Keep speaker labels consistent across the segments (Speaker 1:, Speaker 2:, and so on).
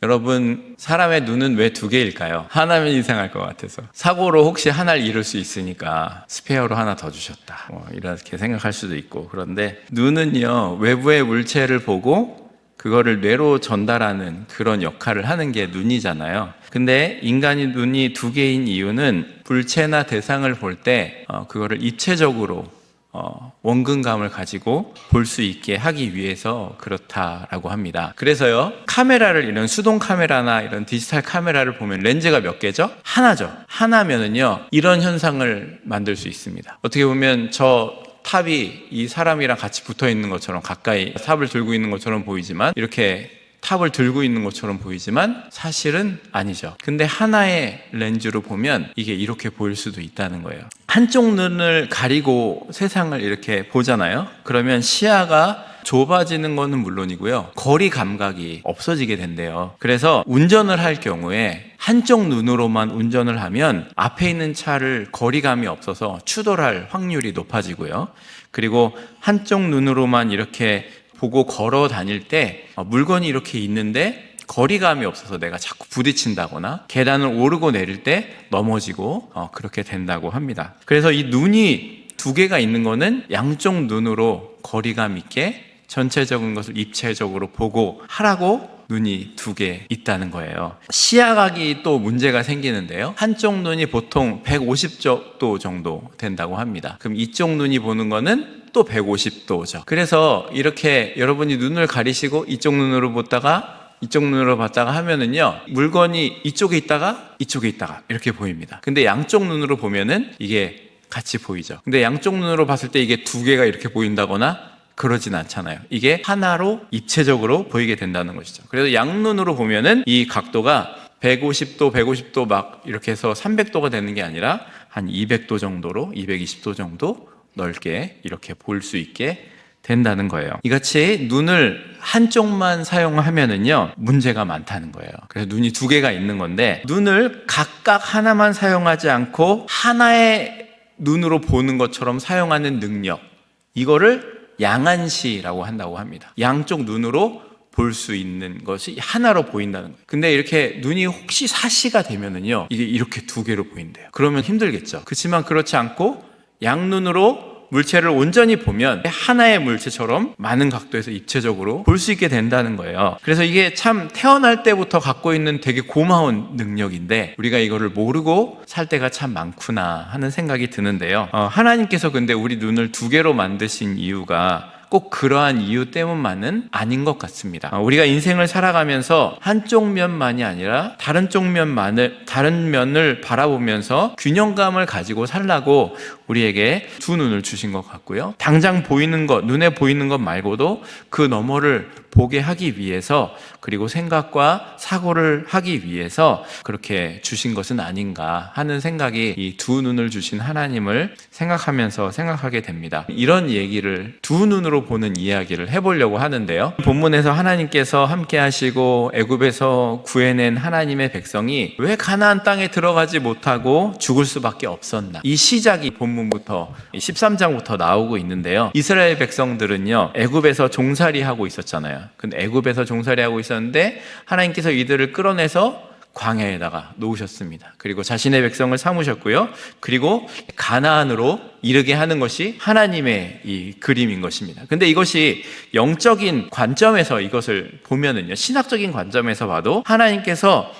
Speaker 1: 여러분, 사람의 눈은 왜 두 개일까요? 하나면 이상할 것 같아서. 사고로 혹시 하나를 잃을 수 있으니까 스페어로 하나 더 주셨다, 이렇게 생각할 수도 있고. 그런데 눈은요, 외부의 물체를 보고 그거를 뇌로 전달하는 그런 역할을 하는 게 눈이잖아요. 근데 인간이 눈이 두 개인 이유는 물체나 대상을 볼 때 그거를 입체적으로 원근감을 가지고 볼 수 있게 하기 위해서 그렇다라고 합니다. 그래서요, 카메라를, 이런 수동 카메라나 이런 디지털 카메라를 보면 렌즈가 몇 개죠? 하나죠. 하나면은요, 이런 현상을 만들 수 있습니다. 어떻게 보면 저 탑이 이 사람이랑 같이 붙어 있는 것처럼, 가까이 탑을 들고 있는 것처럼 보이지만, 이렇게 탑을 들고 있는 것처럼 보이지만 사실은 아니죠. 근데 하나의 렌즈로 보면 이게 이렇게 보일 수도 있다는 거예요. 한쪽 눈을 가리고 세상을 이렇게 보잖아요. 그러면 시야가 좁아지는 거는 물론이고요, 거리 감각이 없어지게 된대요. 그래서 운전을 할 경우에 한쪽 눈으로만 운전을 하면 앞에 있는 차를 거리감이 없어서 추돌할 확률이 높아지고요. 그리고 한쪽 눈으로만 이렇게 보고 걸어 다닐 때 물건이 이렇게 있는데 거리감이 없어서 내가 자꾸 부딪힌다거나 계단을 오르고 내릴 때 넘어지고 그렇게 된다고 합니다. 그래서 이 눈이 두 개가 있는 거는 양쪽 눈으로 거리감 있게 전체적인 것을 입체적으로 보고 하라고 눈이 두 개 있다는 거예요. 시야각이 또 문제가 생기는데요, 한쪽 눈이 보통 150도 정도 된다고 합니다. 그럼 이쪽 눈이 보는 거는 또 150도죠. 그래서 이렇게 여러분이 눈을 가리시고 이쪽 눈으로 보다가 이쪽 눈으로 봤다가 하면은요, 물건이 이쪽에 있다가 이쪽에 있다가 이렇게 보입니다. 근데 양쪽 눈으로 보면은 이게 같이 보이죠. 근데 양쪽 눈으로 봤을 때 이게 두 개가 이렇게 보인다거나 그러진 않잖아요. 이게 하나로 입체적으로 보이게 된다는 것이죠. 그래서 양눈으로 보면은 이 각도가 150도, 150도 막 이렇게 해서 300도가 되는 게 아니라 한 200도 정도로, 220도 정도 넓게 이렇게 볼 수 있게 된다는 거예요. 이같이 눈을 한쪽만 사용하면은요, 문제가 많다는 거예요. 그래서 눈이 두 개가 있는 건데, 눈을 각각 하나만 사용하지 않고 하나의 눈으로 보는 것처럼 사용하는 능력, 이거를 양안시라고 한다고 합니다. 양쪽 눈으로 볼 수 있는 것이 하나로 보인다는 거예요. 근데 이렇게 눈이 혹시 사시가 되면은요, 이게 이렇게 두 개로 보인대요. 그러면 힘들겠죠. 그렇지만 그렇지 않고 양눈으로 물체를 온전히 보면 하나의 물체처럼 많은 각도에서 입체적으로 볼 수 있게 된다는 거예요. 그래서 이게 참 태어날 때부터 갖고 있는 되게 고마운 능력인데, 우리가 이거를 모르고 살 때가 참 많구나 하는 생각이 드는데요. 하나님께서 근데 우리 눈을 두 개로 만드신 이유가 꼭 그러한 이유 때문만은 아닌 것 같습니다. 우리가 인생을 살아가면서 한쪽 면만이 아니라 다른 면을 바라보면서 균형감을 가지고 살라고 우리에게 두 눈을 주신 것 같고요, 당장 보이는 것, 눈에 보이는 것 말고도 그 너머를 보게 하기 위해서, 그리고 생각과 사고를 하기 위해서 그렇게 주신 것은 아닌가 하는 생각이, 이 두 눈을 주신 하나님을 생각하면서 생각하게 됩니다. 이런 얘기를, 두 눈으로 보는 이야기를 해보려고 하는데요, 본문에서 하나님께서 함께 하시고 애굽에서 구해낸 하나님의 백성이 왜 가나안 땅에 들어가지 못하고 죽을 수밖에 없었나, 이 시작이 본문부터 13장부터 나오고 있는데요, 이스라엘 백성들은요, 애굽에서 종살이하고 있었잖아요. 근데 애굽에서 종살이하고 있었는데 하나님께서 이들을 끌어내서 광야에다가 놓으셨습니다. 그리고 자신의 백성을 삼으셨고요, 그리고 가나안으로 이르게 하는 것이 하나님의 이 그림인 것입니다. 근데 이것이 영적인 관점에서 이것을 보면은요, 신학적인 관점에서 봐도 하나님께서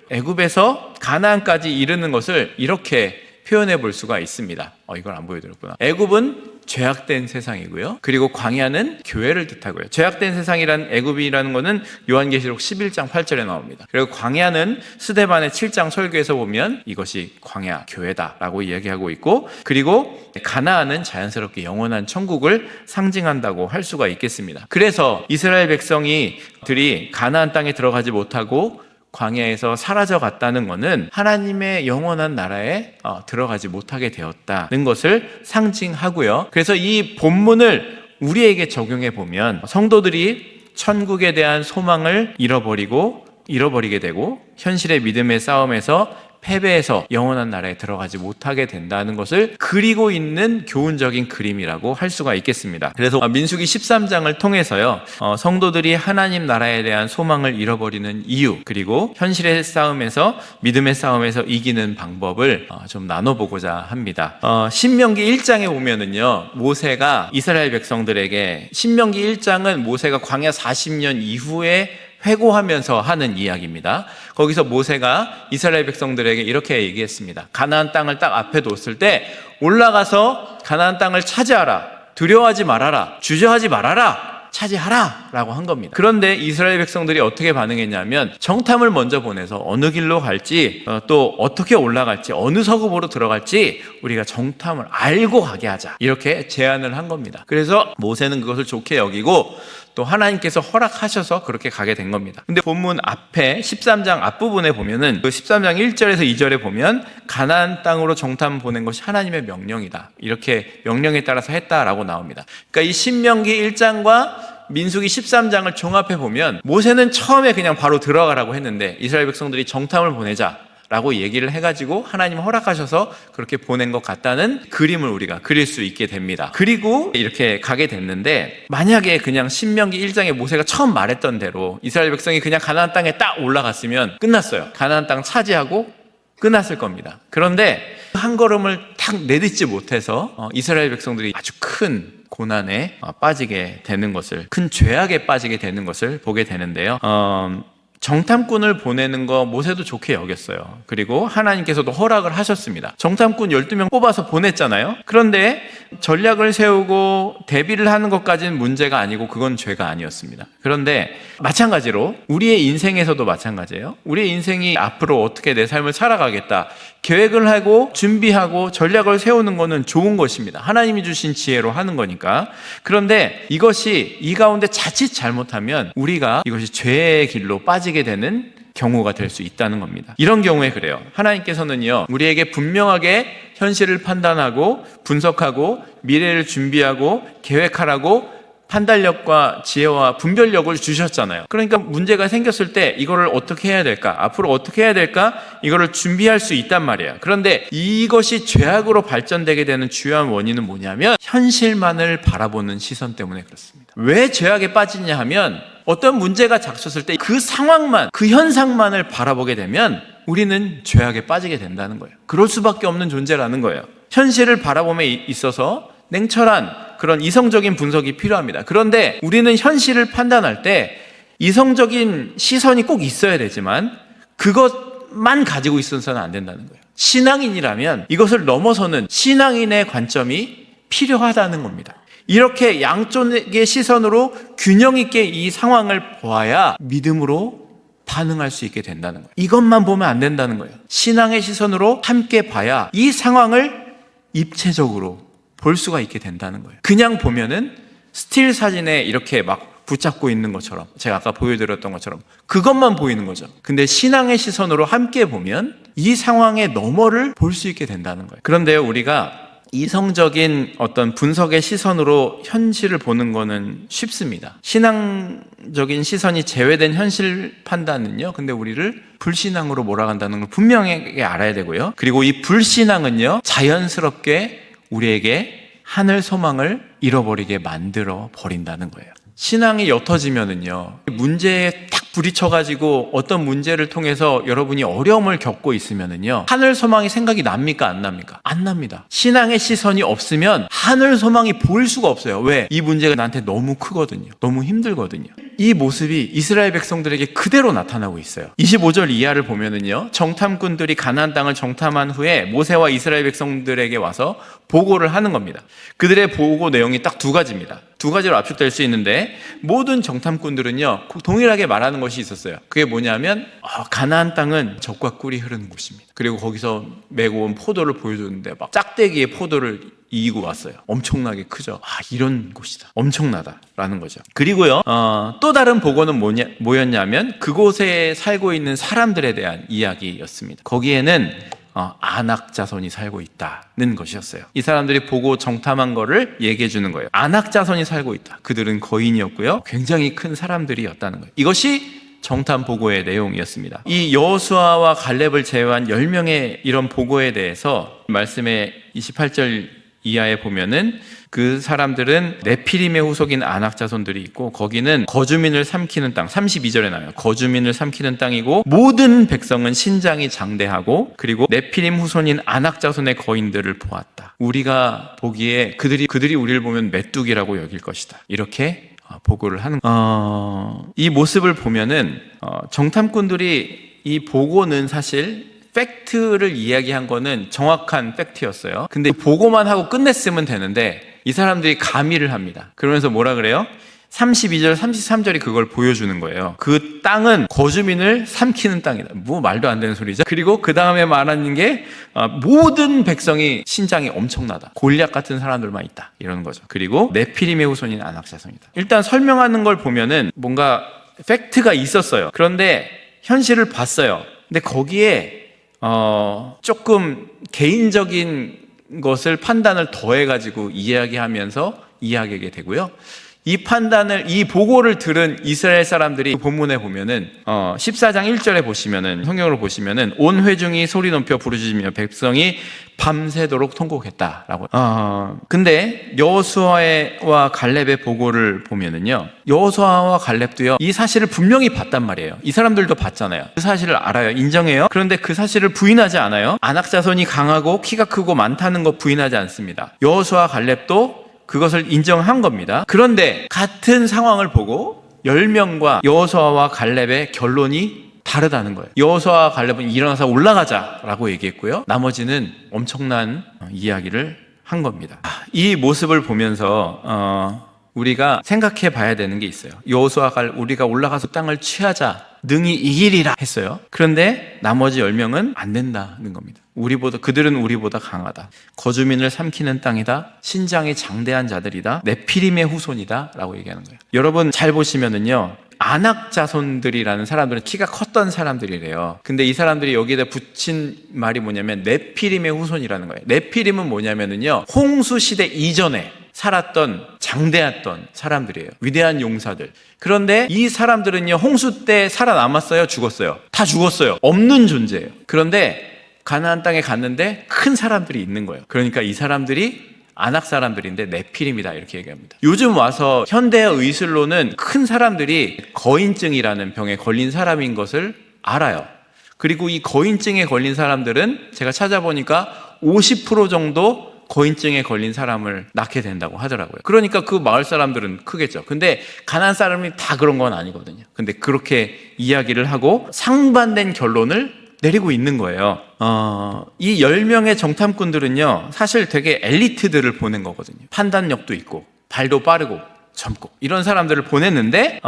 Speaker 1: 애굽에서 가나안까지 이르는 것을 이렇게 표현해 볼 수가 있습니다. 이걸 안 보여드렸구나. 애굽은 죄악된 세상이고요, 그리고 광야는 교회를 뜻하고요. 죄악된 세상이란, 애굽이라는 것은 요한계시록 11장 8절에 나옵니다. 그리고 광야는 스데반의 7장 설교에서 보면 이것이 광야, 교회다라고 이야기하고 있고, 그리고 가나안은 자연스럽게 영원한 천국을 상징한다고 할 수가 있겠습니다. 그래서 이스라엘 백성들이 가나안 땅에 들어가지 못하고 광야에서 사라져 갔다는 것은 하나님의 영원한 나라에 들어가지 못하게 되었다는 것을 상징하고요. 그래서 이 본문을 우리에게 적용해 보면 성도들이 천국에 대한 소망을 잃어버리게 되고 현실의 믿음의 싸움에서 패배해서 영원한 나라에 들어가지 못하게 된다는 것을 그리고 있는 교훈적인 그림이라고 할 수가 있겠습니다. 그래서 민수기 13장을 통해서요, 성도들이 하나님 나라에 대한 소망을 잃어버리는 이유, 그리고 현실의 싸움에서, 믿음의 싸움에서 이기는 방법을 좀 나눠보고자 합니다. 신명기 1장에 보면은요, 모세가 이스라엘 백성들에게, 신명기 1장은 모세가 광야 40년 이후에 회고하면서 하는 이야기입니다. 거기서 모세가 이스라엘 백성들에게 이렇게 얘기했습니다. 가나안 땅을 딱 앞에 뒀을 때 올라가서 가나안 땅을 차지하라, 두려워하지 말아라, 주저하지 말아라, 차지하라 라고 한 겁니다. 그런데 이스라엘 백성들이 어떻게 반응했냐면 정탐을 먼저 보내서 어느 길로 갈지, 또 어떻게 올라갈지, 어느 서급으로 들어갈지 우리가 정탐을 알고 가게 하자, 이렇게 제안을 한 겁니다. 그래서 모세는 그것을 좋게 여기고 또 하나님께서 허락하셔서 그렇게 가게 된 겁니다. 근데 본문 앞에 13장 앞부분에 보면은 그 13장 1절에서 2절에 보면 가나안 땅으로 정탐 보낸 것이 하나님의 명령이다, 이렇게 명령에 따라서 했다라고 나옵니다. 그러니까 이 신명기 1장과 민수기 13장을 종합해 보면 모세는 처음에 그냥 바로 들어가라고 했는데 이스라엘 백성들이 정탐을 보내자 라고 얘기를 해가지고 하나님 허락하셔서 그렇게 보낸 것 같다는 그림을 우리가 그릴 수 있게 됩니다. 그리고 이렇게 가게 됐는데, 만약에 그냥 신명기 1장에 모세가 처음 말했던 대로 이스라엘 백성이 그냥 가나안 땅에 딱 올라갔으면 끝났어요. 가나안 땅 차지하고 끝났을 겁니다. 그런데 한 걸음을 탁 내딛지 못해서 이스라엘 백성들이 아주 큰 고난에 빠지게 되는 것을, 큰 죄악에 빠지게 되는 것을 보게 되는데요. 정탐꾼을 보내는 거 모세도 좋게 여겼어요. 그리고 하나님께서도 허락을 하셨습니다. 정탐꾼 12명 뽑아서 보냈잖아요. 그런데 전략을 세우고 대비를 하는 것까지는 문제가 아니고 그건 죄가 아니었습니다. 그런데 마찬가지로 우리의 인생에서도 마찬가지예요. 우리의 인생이 앞으로 어떻게 내 삶을 살아가겠다, 계획을 하고 준비하고 전략을 세우는 것은 좋은 것입니다. 하나님이 주신 지혜로 하는 거니까. 그런데 이것이 이 가운데 자칫 잘못하면 우리가 이것이 죄의 길로 빠지게 되는 경우가 될 수 있다는 겁니다. 이런 경우에 그래요. 하나님께서는요, 우리에게 분명하게 현실을 판단하고 분석하고 미래를 준비하고 계획하라고 판단력과 지혜와 분별력을 주셨잖아요. 그러니까 문제가 생겼을 때 이거를 어떻게 해야 될까, 앞으로 어떻게 해야 될까, 이거를 준비할 수 있단 말이에요. 그런데 이것이 죄악으로 발전되게 되는 주요한 원인은 뭐냐면 현실만을 바라보는 시선 때문에 그렇습니다. 왜 죄악에 빠지냐 하면 어떤 문제가 닥쳤을 때 그 상황만, 그 현상만을 바라보게 되면 우리는 죄악에 빠지게 된다는 거예요. 그럴 수밖에 없는 존재라는 거예요. 현실을 바라봄에 있어서 냉철한 그런 이성적인 분석이 필요합니다. 그런데 우리는 현실을 판단할 때 이성적인 시선이 꼭 있어야 되지만 그것만 가지고 있어서는 안 된다는 거예요. 신앙인이라면 이것을 넘어서는 신앙인의 관점이 필요하다는 겁니다. 이렇게 양쪽의 시선으로 균형 있게 이 상황을 보아야 믿음으로 반응할 수 있게 된다는 거예요. 이것만 보면 안 된다는 거예요. 신앙의 시선으로 함께 봐야 이 상황을 입체적으로 볼 수가 있게 된다는 거예요. 그냥 보면은 스틸 사진에 이렇게 막 붙잡고 있는 것처럼, 제가 아까 보여드렸던 것처럼 그것만 보이는 거죠. 근데 신앙의 시선으로 함께 보면 이 상황의 너머를 볼 수 있게 된다는 거예요. 그런데요, 우리가 이성적인 어떤 분석의 시선으로 현실을 보는 거는 쉽습니다. 신앙적인 시선이 제외된 현실 판단은요, 근데 우리를 불신앙으로 몰아간다는 걸 분명하게 알아야 되고요. 그리고 이 불신앙은요, 자연스럽게 우리에게 하늘 소망을 잃어버리게 만들어 버린다는 거예요. 신앙이 옅어지면은요, 문제에 딱 부딪혀가지고 어떤 문제를 통해서 여러분이 어려움을 겪고 있으면은요, 하늘 소망이 생각이 납니까? 안 납니까? 안 납니다. 신앙의 시선이 없으면 하늘 소망이 보일 수가 없어요. 왜? 이 문제가 나한테 너무 크거든요. 너무 힘들거든요. 이 모습이 이스라엘 백성들에게 그대로 나타나고 있어요. 25절 이하를 보면은요, 정탐꾼들이 가나안 땅을 정탐한 후에 모세와 이스라엘 백성들에게 와서 보고를 하는 겁니다. 그들의 보고 내용이 딱 두 가지입니다. 두 가지로 압축될 수 있는데, 모든 정탐꾼들은요 동일하게 말하는 것이 있었어요. 그게 뭐냐면 가나안 땅은 젖과 꿀이 흐르는 곳입니다. 그리고 거기서 메고 온 포도를 보여줬는데 막 짝대기의 포도를 이기고 왔어요. 엄청나게 크죠. 이런 곳이다, 엄청나다라는 거죠. 그리고요, 또 다른 보고는 뭐였냐면 그곳에 살고 있는 사람들에 대한 이야기였습니다. 거기에는 아낙 자손이 살고 있다는 것이었어요. 이 사람들이 보고 정탐한 거를 얘기해 주는 거예요. 아낙 자손이 살고 있다. 그들은 거인이었고요, 굉장히 큰 사람들이었다는 거예요. 이것이 정탐 보고의 내용이었습니다. 이 여호수아와 갈렙을 제외한 10명의 이런 보고에 대해서 말씀의 28절 이하에 보면은 그 사람들은 네피림의 후속인 아낙 자손들이 있고, 거기는 거주민을 삼키는 땅, 32절에 나와요. 거주민을 삼키는 땅이고 모든 백성은 신장이 장대하고, 그리고 네피림 후손인 아낙 자손의 거인들을 보았다. 우리가 보기에 그들이 우리를 보면 메뚜기라고 여길 것이다. 이렇게 보고를 하는 이 모습을 보면은 정탐꾼들이 이 보고는 사실 팩트를 이야기한 거는 정확한 팩트였어요. 근데 보고만 하고 끝냈으면 되는데 이 사람들이 가미를 합니다. 그러면서 뭐라 그래요? 32절, 33절이 그걸 보여주는 거예요. 그 땅은 거주민을 삼키는 땅이다. 뭐 말도 안 되는 소리죠. 그리고 그 다음에 말하는 게 모든 백성이 신장이 엄청나다. 골리앗 같은 사람들만 있다. 이러는 거죠. 그리고 네피림의 후손인 아낙 자손이다. 일단 설명하는 걸 보면은 뭔가 팩트가 있었어요. 그런데 현실을 봤어요. 근데 거기에 조금 개인적인 것을 판단을 더해가지고 이야기하면서 이야기하게 되고요. 이 보고를 들은 이스라엘 사람들이 본문에 보면은 14장 1절에 보시면은, 성경으로 보시면은 온 회중이 소리 높여 부르짖으며 백성이 밤새도록 통곡했다라고. 근데 여호수아와 갈렙의 보고를 보면은요, 여호수아와 갈렙도요 이 사실을 분명히 봤단 말이에요. 이 사람들도 봤잖아요. 그 사실을 알아요. 인정해요. 그런데 그 사실을 부인하지 않아요. 아낙 자손이 강하고 키가 크고 많다는 것 부인하지 않습니다. 여호수아 갈렙도 그것을 인정한 겁니다. 그런데 같은 상황을 보고 10명과 여호수아와 갈렙의 결론이 다르다는 거예요. 여호수아와 갈렙은 일어나서 올라가자라고 얘기했고요, 나머지는 엄청난 이야기를 한 겁니다. 이 모습을 보면서 우리가 생각해 봐야 되는 게 있어요. 여호수아와 갈렙, 우리가 올라가서 땅을 취하자, 능히 이기리라 했어요. 그런데 나머지 10명은 안 된다는 겁니다. 그들은 우리보다 강하다. 거주민을 삼키는 땅이다. 신장이 장대한 자들이다. 네피림의 후손이다. 라고 얘기하는 거예요. 여러분 잘 보시면은요, 아낙 자손들이라는 사람들은 키가 컸던 사람들이래요. 근데 이 사람들이 여기에다 붙인 말이 뭐냐면 네피림의 후손이라는 거예요. 네피림은 뭐냐면은요, 홍수 시대 이전에 살았던 장대했던 사람들이에요. 위대한 용사들. 그런데 이 사람들은요, 홍수 때 살아남았어요? 죽었어요? 다 죽었어요. 없는 존재예요. 그런데 가나안 땅에 갔는데 큰 사람들이 있는 거예요. 그러니까 이 사람들이 아낙 사람들인데 네피림이다, 이렇게 얘기합니다. 요즘 와서 현대의 의술로는 큰 사람들이 거인증이라는 병에 걸린 사람인 것을 알아요. 그리고 이 거인증에 걸린 사람들은 제가 찾아보니까 50% 정도 거인증에 걸린 사람을 낳게 된다고 하더라고요. 그러니까 그 마을 사람들은 크겠죠. 근데 가나안 사람이 다 그런 건 아니거든요. 근데 그렇게 이야기를 하고 상반된 결론을 내리고 있는 거예요. 이 10명의 정탐꾼들은요, 사실 되게 엘리트들을 보낸 거거든요. 판단력도 있고 발도 빠르고 젊고 이런 사람들을 보냈는데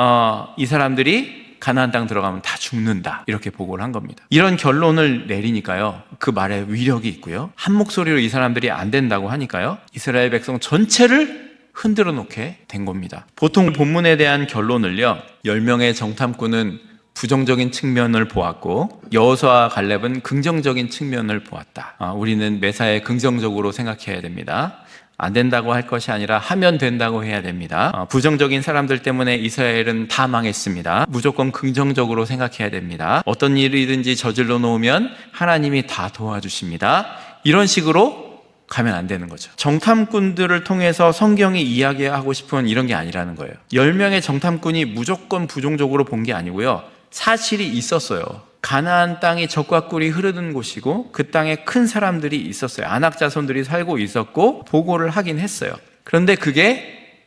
Speaker 1: 이 사람들이 가나안 땅 들어가면 다 죽는다, 이렇게 보고를 한 겁니다. 이런 결론을 내리니까요, 그 말에 위력이 있고요, 한 목소리로 이 사람들이 안 된다고 하니까요, 이스라엘 백성 전체를 흔들어 놓게 된 겁니다. 보통 본문에 대한 결론을요, 10명의 정탐꾼은 부정적인 측면을 보았고 여호수아와 갈렙은 긍정적인 측면을 보았다. 우리는 매사에 긍정적으로 생각해야 됩니다. 안 된다고 할 것이 아니라 하면 된다고 해야 됩니다. 부정적인 사람들 때문에 이스라엘은 다 망했습니다. 무조건 긍정적으로 생각해야 됩니다. 어떤 일이든지 저질러 놓으면 하나님이 다 도와주십니다. 이런 식으로 가면 안 되는 거죠. 정탐꾼들을 통해서 성경이 이야기하고 싶은 이런 게 아니라는 거예요. 10명의 정탐꾼이 무조건 부정적으로 본 게 아니고요, 사실이 있었어요. 가나안 땅이 젖과 꿀이 흐르는 곳이고 그 땅에 큰 사람들이 있었어요. 아낙 자손들이 살고 있었고 보고를 하긴 했어요. 그런데 그게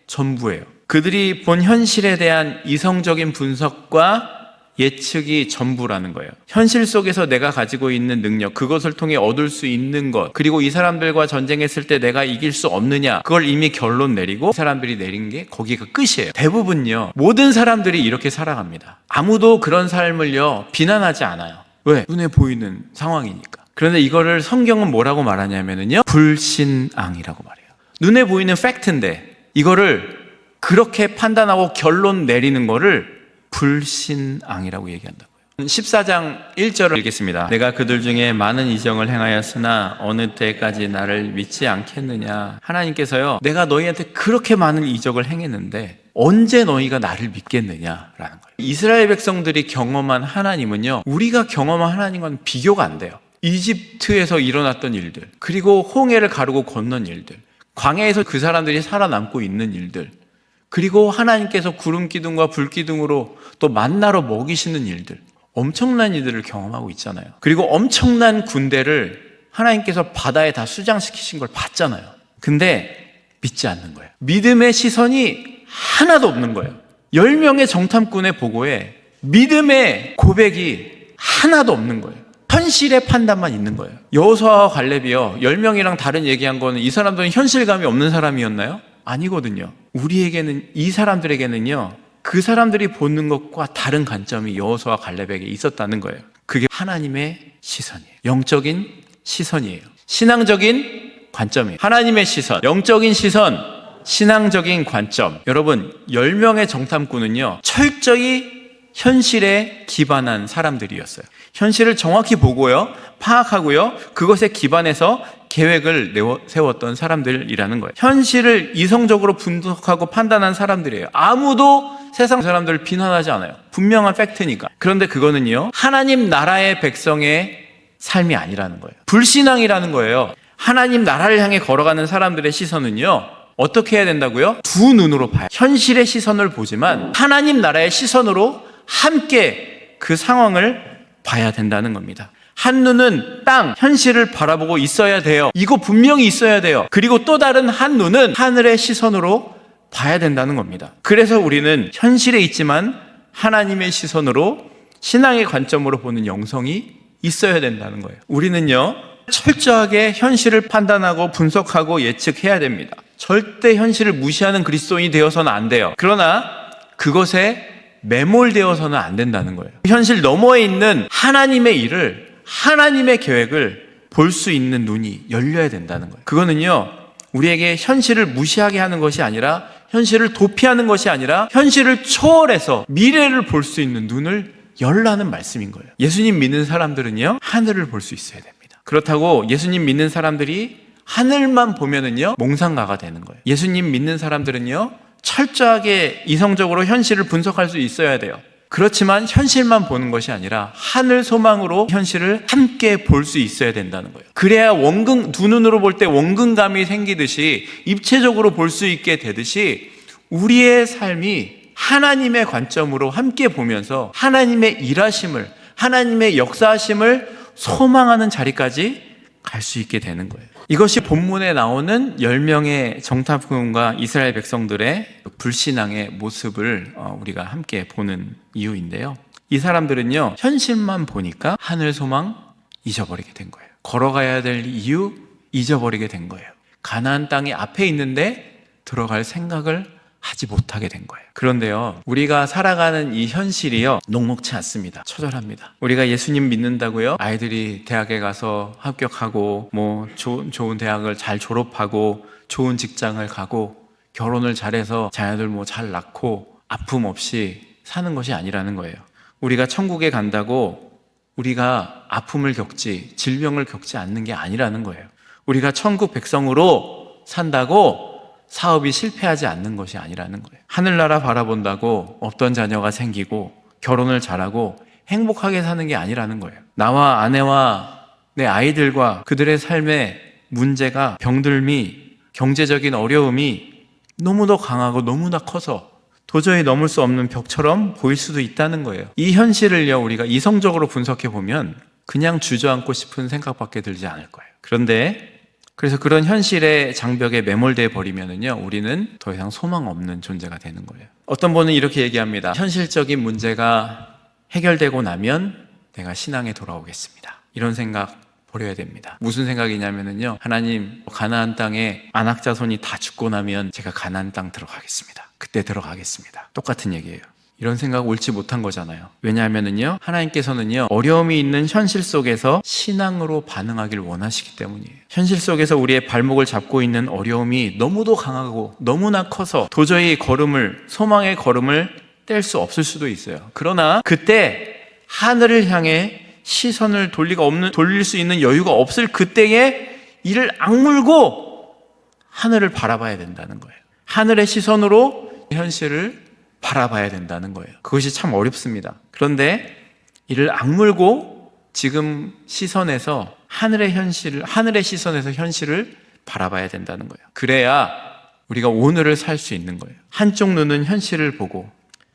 Speaker 1: 전부예요. 그들이 본 현실에 대한 이성적인 분석과 예측이 전부라는 거예요. 현실 속에서 내가 가지고 있는 능력, 그것을 통해 얻을 수 있는 것, 그리고 이 사람들과 전쟁했을 때 내가 이길 수 없느냐, 그걸 이미 결론 내리고 이 사람들이 내린 게 거기가 끝이에요. 대부분요, 모든 사람들이 이렇게 살아갑니다. 아무도 그런 삶을요 비난하지 않아요. 왜? 눈에 보이는 상황이니까. 그런데 이거를 성경은 뭐라고 말하냐면요, 불신앙이라고 말해요. 눈에 보이는 팩트인데 이거를 그렇게 판단하고 결론 내리는 거를 불신앙이라고 얘기한다고요. 14장 1절을 읽겠습니다. 내가 그들 중에 많은 이정을 행하였으나 어느 때까지 나를 믿지 않겠느냐. 하나님께서요, 내가 너희한테 그렇게 많은 이적을 행했는데 언제 너희가 나를 믿겠느냐라는 거예요. 이스라엘 백성들이 경험한 하나님은요, 우리가 경험한 하나님과는 비교가 안 돼요. 이집트에서 일어났던 일들, 그리고 홍해를 가르고 건넌 일들, 광야에서 그 사람들이 살아남고 있는 일들, 그리고 하나님께서 구름 기둥과 불 기둥으로 또 만나로 먹이시는 일들, 엄청난 일들을 경험하고 있잖아요. 그리고 엄청난 군대를 하나님께서 바다에 다 수장시키신 걸 봤잖아요. 근데 믿지 않는 거예요. 믿음의 시선이 하나도 없는 거예요. 10명의 정탐꾼의 보고에 믿음의 고백이 하나도 없는 거예요. 현실의 판단만 있는 거예요. 여호수아와 갈렙이요, 10명이랑 다른 얘기한 거는 이 사람들은 현실감이 없는 사람이었나요? 아니거든요. 우리에게는, 이 사람들에게는요, 그 사람들이 보는 것과 다른 관점이 여호수아와 갈렙에게 있었다는 거예요. 그게 하나님의 시선이에요. 영적인 시선이에요. 신앙적인 관점이에요. 하나님의 시선, 영적인 시선, 신앙적인 관점. 여러분, 10명의 정탐꾼은요, 철저히 현실에 기반한 사람들이었어요. 현실을 정확히 보고요, 파악하고요, 그것에 기반해서 계획을 세웠던 사람들이라는 거예요. 현실을 이성적으로 분석하고 판단한 사람들이에요. 아무도 세상 사람들을 비난하지 않아요. 분명한 팩트니까. 그런데 그거는요, 하나님 나라의 백성의 삶이 아니라는 거예요. 불신앙이라는 거예요. 하나님 나라를 향해 걸어가는 사람들의 시선은요, 어떻게 해야 된다고요? 두 눈으로 봐요. 현실의 시선을 보지만 하나님 나라의 시선으로 함께 그 상황을 봐야 된다는 겁니다. 한 눈은 땅, 현실을 바라보고 있어야 돼요. 이거 분명히 있어야 돼요. 그리고 또 다른 한 눈은 하늘의 시선으로 봐야 된다는 겁니다. 그래서 우리는 현실에 있지만 하나님의 시선으로, 신앙의 관점으로 보는 영성이 있어야 된다는 거예요. 우리는요, 철저하게 현실을 판단하고 분석하고 예측해야 됩니다. 절대 현실을 무시하는 그리스도인이 되어서는 안 돼요. 그러나 그것에 매몰되어서는 안 된다는 거예요. 현실 너머에 있는 하나님의 일을, 하나님의 계획을 볼 수 있는 눈이 열려야 된다는 거예요. 그거는요, 우리에게 현실을 무시하게 하는 것이 아니라, 현실을 도피하는 것이 아니라, 현실을 초월해서 미래를 볼 수 있는 눈을 열라는 말씀인 거예요. 예수님 믿는 사람들은요, 하늘을 볼 수 있어야 됩니다. 그렇다고 예수님 믿는 사람들이 하늘만 보면은요, 몽상가가 되는 거예요. 예수님 믿는 사람들은요, 철저하게 이성적으로 현실을 분석할 수 있어야 돼요. 그렇지만 현실만 보는 것이 아니라 하늘 소망으로 현실을 함께 볼 수 있어야 된다는 거예요. 그래야 두 눈으로 볼 때 원근감이 생기듯이, 입체적으로 볼 수 있게 되듯이, 우리의 삶이 하나님의 관점으로 함께 보면서 하나님의 일하심을, 하나님의 역사하심을 소망하는 자리까지 갈 수 있게 되는 거예요. 이것이 본문에 나오는 10명의 정탐꾼과 이스라엘 백성들의 불신앙의 모습을 우리가 함께 보는 이유인데요. 이 사람들은요, 현실만 보니까 하늘 소망 잊어버리게 된 거예요. 걸어가야 될 이유 잊어버리게 된 거예요. 가나안 땅이 앞에 있는데 들어갈 생각을 하지 못하게 된 거예요. 그런데요, 우리가 살아가는 이 현실이요, 녹록치 않습니다. 처절합니다. 우리가 예수님 믿는다고요, 아이들이 대학에 가서 합격하고, 좋은 대학을 잘 졸업하고, 좋은 직장을 가고, 결혼을 잘해서 자녀들 잘 낳고, 아픔 없이 사는 것이 아니라는 거예요. 우리가 천국에 간다고 우리가 아픔을 겪지, 질병을 겪지 않는 게 아니라는 거예요. 우리가 천국 백성으로 산다고 사업이 실패하지 않는 것이 아니라는 거예요. 하늘나라 바라본다고 없던 자녀가 생기고 결혼을 잘하고 행복하게 사는 게 아니라는 거예요. 나와 아내와 내 아이들과 그들의 삶의 문제가, 병들미, 경제적인 어려움이 너무도 강하고 너무나 커서 도저히 넘을 수 없는 벽처럼 보일 수도 있다는 거예요. 이 현실을요, 우리가 이성적으로 분석해 보면 그냥 주저앉고 싶은 생각밖에 들지 않을 거예요. 그래서 그런 현실의 장벽에 매몰돼 버리면은요, 우리는 더 이상 소망 없는 존재가 되는 거예요. 어떤 분은 이렇게 얘기합니다. 현실적인 문제가 해결되고 나면 내가 신앙에 돌아오겠습니다. 이런 생각 버려야 됩니다. 무슨 생각이냐면은요, 하나님, 가나안 땅에 안악자손이 다 죽고 나면 제가 가나안 땅 들어가겠습니다. 그때 들어가겠습니다. 똑같은 얘기예요. 이런 생각 옳지 못한 거잖아요. 왜냐하면은요, 하나님께서는요, 어려움이 있는 현실 속에서 신앙으로 반응하길 원하시기 때문이에요. 현실 속에서 우리의 발목을 잡고 있는 어려움이 너무도 강하고 너무나 커서 도저히 소망의 걸음을 뗄 수 없을 수도 있어요. 그러나 그때 하늘을 향해 시선을 돌릴 수 있는 여유가 없을 그때에 이를 악물고 하늘을 바라봐야 된다는 거예요. 하늘의 시선으로 현실을 바라봐야 된다는 거예요. 그것이 참 어렵습니다. 그런데 이를 악물고 지금 시선에서 하늘의 시선에서 현실을 바라봐야 된다는 거예요. 그래야 우리가 오늘을 살 수 있는 거예요. 한쪽 눈은 현실을 보고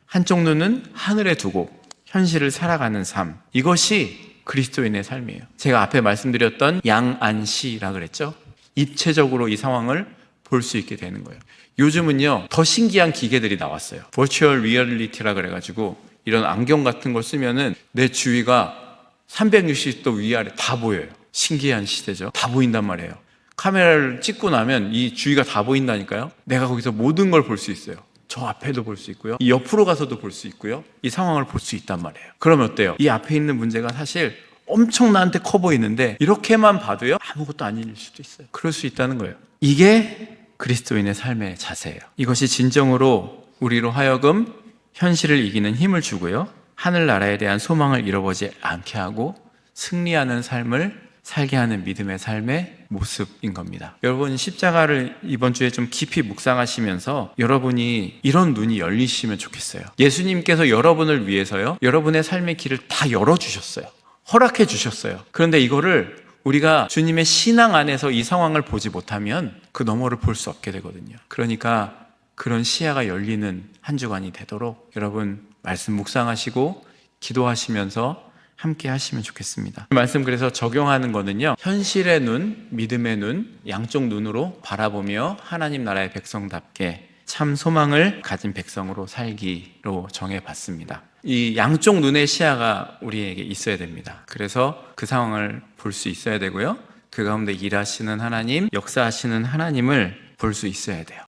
Speaker 1: 한쪽 눈은 하늘에 두고 현실을 살아가는 삶. 이것이 그리스도인의 삶이에요. 제가 앞에 말씀드렸던 양안시라 그랬죠. 입체적으로 이 상황을 볼 수 있게 되는 거예요. 요즘은요, 더 신기한 기계들이 나왔어요. 버추얼 리얼리티라 그래가지고 이런 안경 같은 걸 쓰면은 내 주위가 360도 위아래 다 보여요. 신기한 시대죠. 다 보인단 말이에요. 카메라를 찍고 나면 이 주위가 다 보인다니까요. 내가 거기서 모든 걸 볼 수 있어요. 저 앞에도 볼 수 있고요. 이 옆으로 가서도 볼 수 있고요. 이 상황을 볼 수 있단 말이에요. 그러면 어때요? 이 앞에 있는 문제가 사실 엄청 나한테 커 보이는데 이렇게만 봐도요, 아무것도 아닐 수도 있어요. 그럴 수 있다는 거예요. 이게 그리스도인의 삶의 자세예요. 이것이 진정으로 우리로 하여금 현실을 이기는 힘을 주고요, 하늘나라에 대한 소망을 잃어버리지 않게 하고 승리하는 삶을 살게 하는 믿음의 삶의 모습인 겁니다. 여러분, 십자가를 이번 주에 좀 깊이 묵상하시면서 여러분이 이런 눈이 열리시면 좋겠어요. 예수님께서 여러분을 위해서요, 여러분의 삶의 길을 다 열어주셨어요. 허락해 주셨어요. 그런데 이거를 우리가 주님의 신앙 안에서 이 상황을 보지 못하면 그 너머를 볼 수 없게 되거든요. 그러니까 그런 시야가 열리는 한 주간이 되도록 여러분 말씀 묵상하시고 기도하시면서 함께 하시면 좋겠습니다. 말씀 그래서 적용하는 거는요, 현실의 눈, 믿음의 눈, 양쪽 눈으로 바라보며 하나님 나라의 백성답게 참 소망을 가진 백성으로 살기로 정해봤습니다. 이 양쪽 눈의 시야가 우리에게 있어야 됩니다. 그래서 그 상황을 볼 수 있어야 되고요, 그 가운데 일하시는 하나님, 역사하시는 하나님을 볼 수 있어야 돼요.